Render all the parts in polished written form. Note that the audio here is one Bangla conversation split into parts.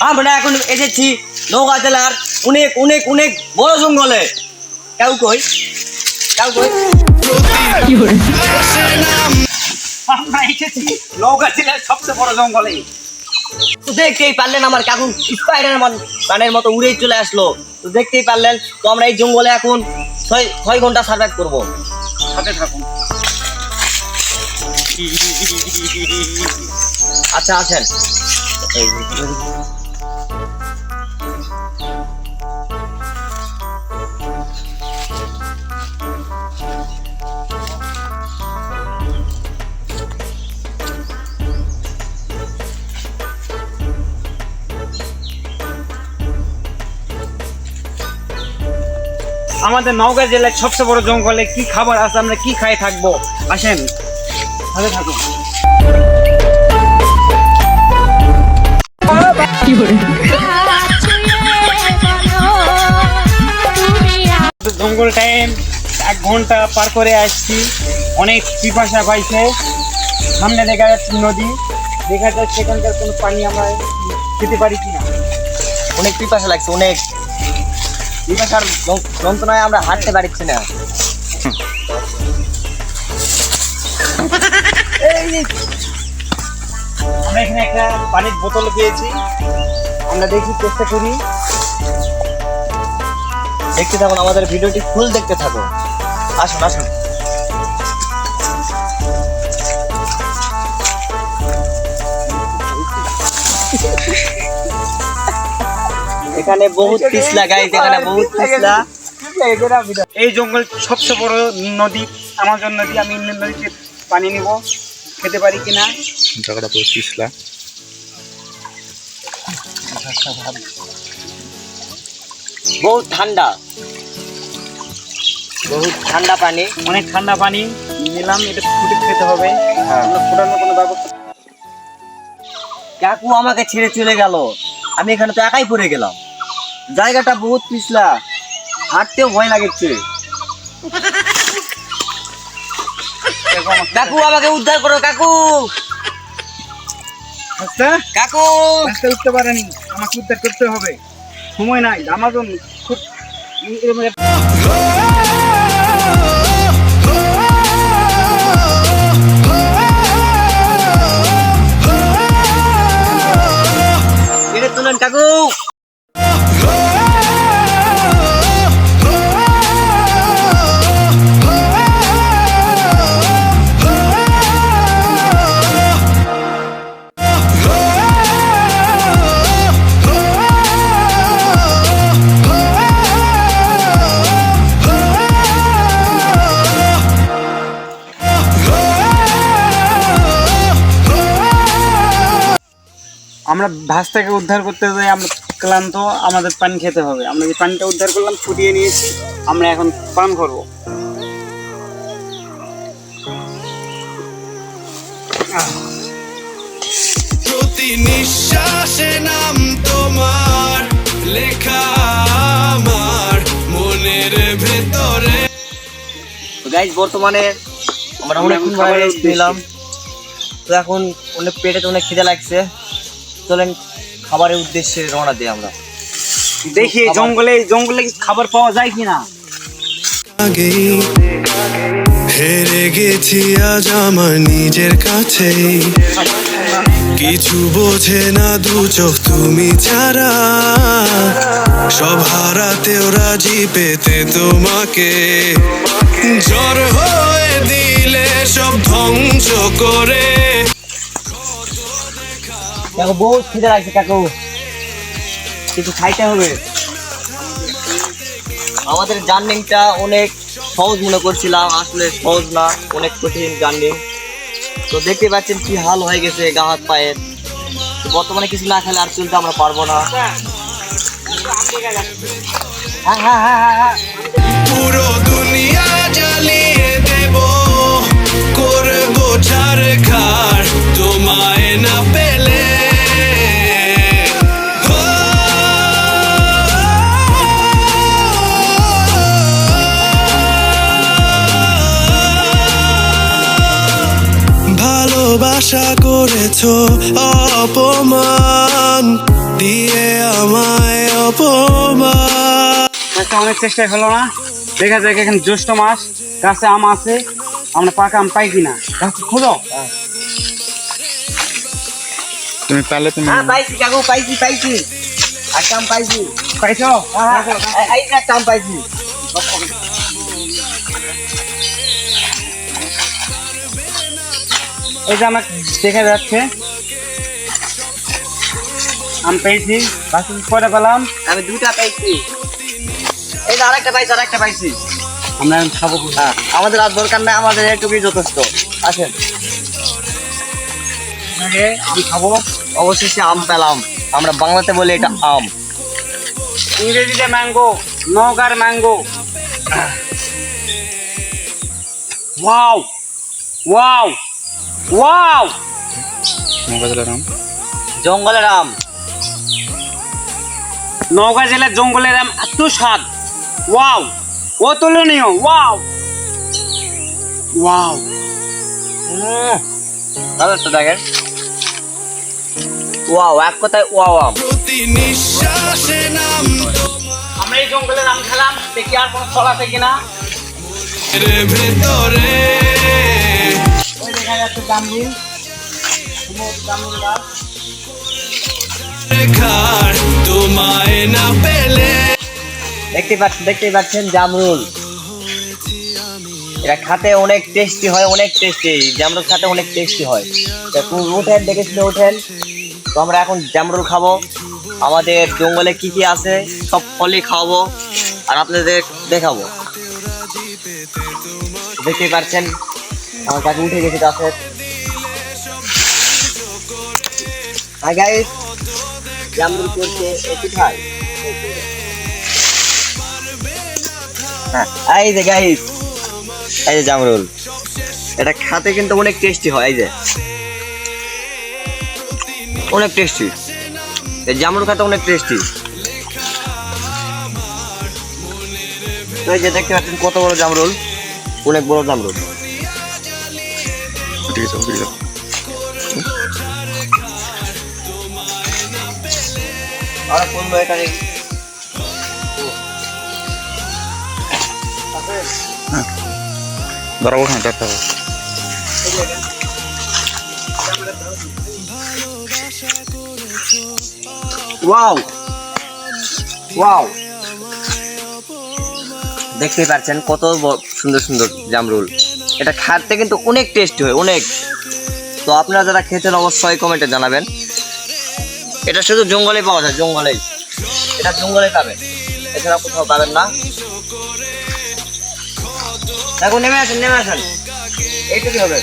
আমরা এখন এসেছি নওগাঁ জেলার অনেক অনেক অনেক বড় জঙ্গলে। কেউ কই আমরা এসেছি নওগাঁ জেলার সবচেয়ে বড় জঙ্গলে। তো দেখতেই পারলেন আমার কাকু স্পাইডারম্যানের মতো উড়ে চলে আসলো। তো দেখতেই পারলেন, তো আমরা এই জঙ্গলে এখন 6 ঘন্টা সার্ভাইভ করবো। সাথে থাকুন। আচ্ছা আসেন। আমাদের নওগাঁ জেলার সবচেয়ে বড় জঙ্গলে কি খাবার আছে, আমরা কি খাই থাকবো, আসেন ভালো থাকুন। জঙ্গল টাইম 1 ঘন্টা পার করে আসছি, অনেক পিপাসা পাইছে। সামনে দেখা যাচ্ছে নদী, দেখা যাচ্ছে সেখানকার কোনো পানি আমরা খেতে পারি কিনা। অনেক পিপাসা লাগছে, অনেক পিপাসার যন্ত্রণায় আমরা হাঁটতে পারছি না। আমরা এখানে একটা পানির বোতল পেয়েছি, আমরা দেখি চেষ্টা করি। দেখতে থাকুন, আমাদের ভিডিওটি ফুল দেখতে থাকুন। আসুন আসুন। এখানে বহুত পিছলা গাইস, এখানে বহুত পিছলা। এই জঙ্গল সবচেয়ে বড় নদী আমাজন নদী। আমি নদীতে পানি নিব, খেতে পারি কিনা। জায়গাটা পুরো পিছলা। বহুত ঠান্ডা, বহুত ঠান্ডা পানি, অনেক ঠান্ডা পানি নিলাম। এটা ফুটে খেতে হবে, আমরা ফোটানোর কোনো ব্যবস্থা। কাকু আমাকে ছেড়ে চলে গেল, আমি এখানে তো একাই পড়ে গেলাম। জায়গাটা বহুত পিছলা, হাঁটতেও ভয় লাগছে। কাকু আমাকে উদ্ধার করো, কাকু কাকু। রাস্তা উঠতে পারেনি, আমাকে উদ্ধার করতে হবে, সময় নাই। আমাজন খুব এটা তুলেন কাকু। আমরা ভাসটাকে উদ্ধার করতে যাই, আমরা ক্লান্ত, আমাদের পানি খেতে হবে। আমরা যে পানিটা উদ্ধার করলাম, ফুটিয়ে নিয়েছি, আমরা এখন পান করবো। প্রতি নিঃশ্বাসে নাম তোমার লেখা আমার মনের ভেতরে। তো গাইস, বর্তমানে আমরা অনেকক্ষণ খাবার রেস্ট নিলাম। তো এখন অনেক পেটে অনেক খিদে লাগছে, চলেন খাবারের উদ্দেশ্যে রওনা দিই আমরা। দেখি জঙ্গলে খাবার পাওয়া যায় কিনা। আগেই হেরে গেছি আজ আমার নিজের কাছে, কিছু বোঝে না দু চোখ তুমি ছাড়া, সব হারাতেও রাজি পেতে তোমাকে, জ্বর হয়ে দিলে সব ধ্বংস করে। কাকু বহুত খিদে লাগছে, কাকু কিছু খাইতে হবে। আমাদের জার্নিংটা অনেক সহজ মনে করছিলাম, আসলে সহজ না, অনেক কঠিন জার্নি। তো দেখতে পাচ্ছেন কি হাল হয়ে গেছে গা হাত পায়ের। তো বর্তমানে কিছু না খেলে আর চলতে আমরা পারবো না। পুরো দুনিয়া জ্বালিয়ে দেব, করবো ছারখার তোমায় না পেলে। ভালোবাসা করেছো অপমান, দিয়ে আমায় অপমান। গাছটা অনেক চেষ্টাই হলো না। দেখা যাক এখানে জ্যৈষ্ঠ মাস, গাছে আম আছে, আমরা পাকা আম পাই কিনা। গাছ খোঁজো। তুমি পারলে তুমি হ্যাঁ পাইছি কাকু, পাইছি একটা আম পাইছি। পাইছো? এই যে একটা আম পাইছি। এই যে আমার দেখা যাচ্ছে আম পেয়েছি। বাকি কয়টা পেলাম? আমি দুটা পাইছি। এই যে আরেকটা পাইছি। আমরা এখন খাবো। হ্যাঁ আমাদের আর দরকার নাই, আমাদের এটুকুই যথেষ্ট। আসেন আগে আম খাবো। অবশেষে আম পেলাম। আমরা বাংলাতে বলি এটা আম। ইংরেজিতে ম্যাঙ্গো, নগার ম্যাঙ্গো। Wow wow wow. জঙ্গলের আম। নওগাঁ জেলার জঙ্গলের আম এত স্বাদ। ওয়াও, অতুলনীয়। Wow wow. কালারটা দেখেন। ওয়াও, এক কথায় ওয়াও আম। প্রতি নিঃশ্বাসে নাম আমরা এই জঙ্গলের আম খেলাম, দেখি আর কোনো ফল আছে কিনা। তোমার ভেতরে। ওই দেখা যাচ্ছে জামরুল, জামরুল গাছ। খার তোমায় না পেলে। দেখতেই পাচ্ছেন জামরুল। এটা খাতে অনেক টেস্টি হয়, অনেক টেস্টি। জামরুল খাতে অনেক টেস্টি হয়। উঠেন, দেখেছিল উঠেন। তো আমরা এখন জামরুল খাবো। আমাদের জঙ্গলে কি কি আছে সব ফলই খাওয়াবো আর আপনাদের দেখাবো। দেখতেই পাচ্ছেন আমার কাছে উঠে গেছে গাছের। হাই গাইস, জামরুল করছে একটু খাই। হ্যাঁ এই যে গাইস, এই যে জামরুল। এটা খাতে কিন্তু অনেক টেস্টি হয়। এই যে অনেক টেস্টি, এই জামরুল খাতে অনেক টেস্টি। এই যে দেখতে পাচ্ছেন কত বড় জামরুল, অনেক বড় জামরুল। আর কোন এটা নেই। ধরো ওখানে দেখতে হবে। ওয়াও ওয়াও, দেখতেই পাচ্ছেন কত সুন্দর সুন্দর জামরুল। এটা খাতে কিন্তু অনেক টেস্টি হয়, অনেক। তো আপনারা যারা খেতেন অবশ্যই কমেন্টে জানাবেন। এটা শুধু জঙ্গলে পাওয়া যায়, জঙ্গলেই। এটা জঙ্গলে পাবেন, এছাড়া কোথাও পাবেন না। দেখো নেমে আসেন এইটুকু হবে।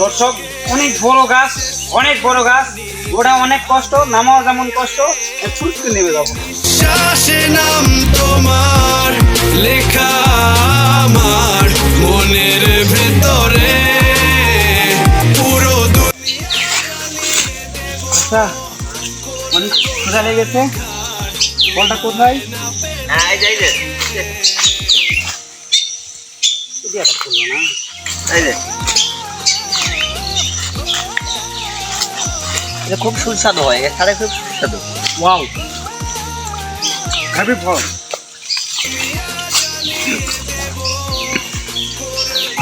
দর্শক, অনেক বড় গাছ, অনেক বড় গাছ। ওটা অনেক কষ্ট, নামাও যেমন কষ্ট, ফুটতে নেবে তখন। শ্বাসে নাম তোমার লেখা আমার মনের ভেতরে। পুরো আচ্ছা, অনেক ক্ষুধা লেগেছে। বলটা কোথায়? হ্যাঁ এই যে এই যে এটা খুব সুস্বাদু হয়, এর খাতে খুব সুস্বাদু। ওয়াও, হ্যাপি ফল।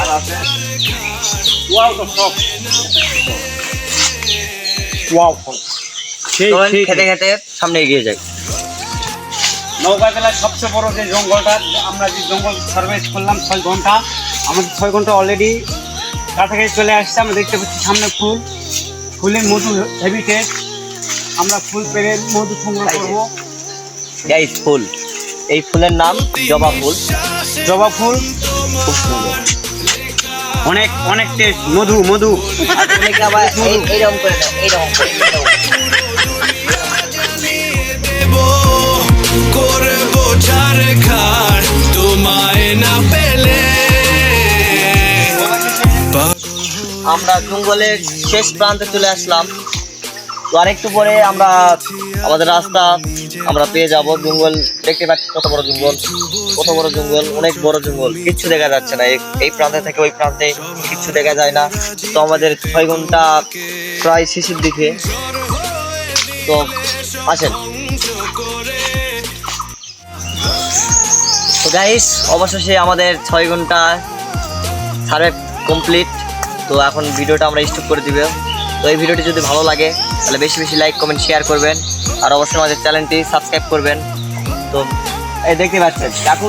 আর আছে ওয়াও, তো সব ওয়াও ফল। সেই চলেন সেই খেতে খেতে সামনে এগিয়ে যাই। নওগাঁ জেলার সবচেয়ে বড় যে জঙ্গলটা, আমরা যে জঙ্গল সার্ভেস করলাম 6 ঘন্টা, আমাদের 6 ঘন্টা অলরেডি কাছাকাছি চলে আসছে। আমরা দেখতে পাচ্ছি সামনে ফুল, ফুলের মধু হেভি টেস্ট। আমরা ফুল পেরে মধু সংগ্রহ করবো। গাইস ফুল, এই ফুলের নাম জবা ফুল। জবা ফুল খুব সুন্দর, অনেক অনেক টেস্ট। মধু মধু অনেকে আবার এইরকম করে দেয়, এইরকম করে। দেবো করবো ঝাড় খার তোমায় না পেলে। আমরা জঙ্গলের শেষ প্রান্তে চলে আসলাম। তো আরেকটু পরে আমরা আমাদের রাস্তা আমরা পেয়ে যাব। জঙ্গল দেখতে পাচ্ছি, কত বড় জঙ্গল, কত বড় জঙ্গল, অনেক বড় জঙ্গল, কিচ্ছু দেখা যাচ্ছে না। এই প্রান্তে থেকে ওই প্রান্তে কিচ্ছু দেখা যায় না। তো আমাদের 6 ঘন্টা প্রায় শেষের দিকে। তো আসেন। তো গাইস, অবশেষে আমাদের 6 ঘন্টা সার্ভে কমপ্লিট। তো এখন ভিডিওটা আমরা স্টপ করে দিব। তো এই ভিডিওটি যদি ভালো লাগে তাহলে বেশি বেশি লাইক কমেন্ট শেয়ার করবেন, আর অবশ্যই আমাদের চ্যানেলটি সাবস্ক্রাইব করবেন। তো এই দেখতে পাচ্ছেন কাকু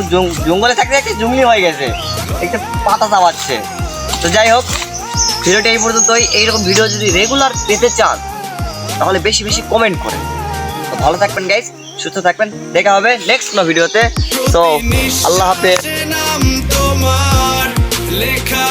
জঙ্গলে থাকতে থাকতে জঙ্গলি হয়ে গেছে, একটা পাতা চাবাচ্ছে। তো যাই হোক, ভিডিওটি এই পর্যন্তই। এইরকম ভিডিও যদি রেগুলার পেতে চান তাহলে বেশি বেশি কমেন্ট করেন। তো ভালো থাকবেন গাইস, সুস্থ থাকবেন, দেখা হবে নেক্সট কোনো ভিডিওতে। তো আল্লাহ হাফেজ। নাম তোমার লেখা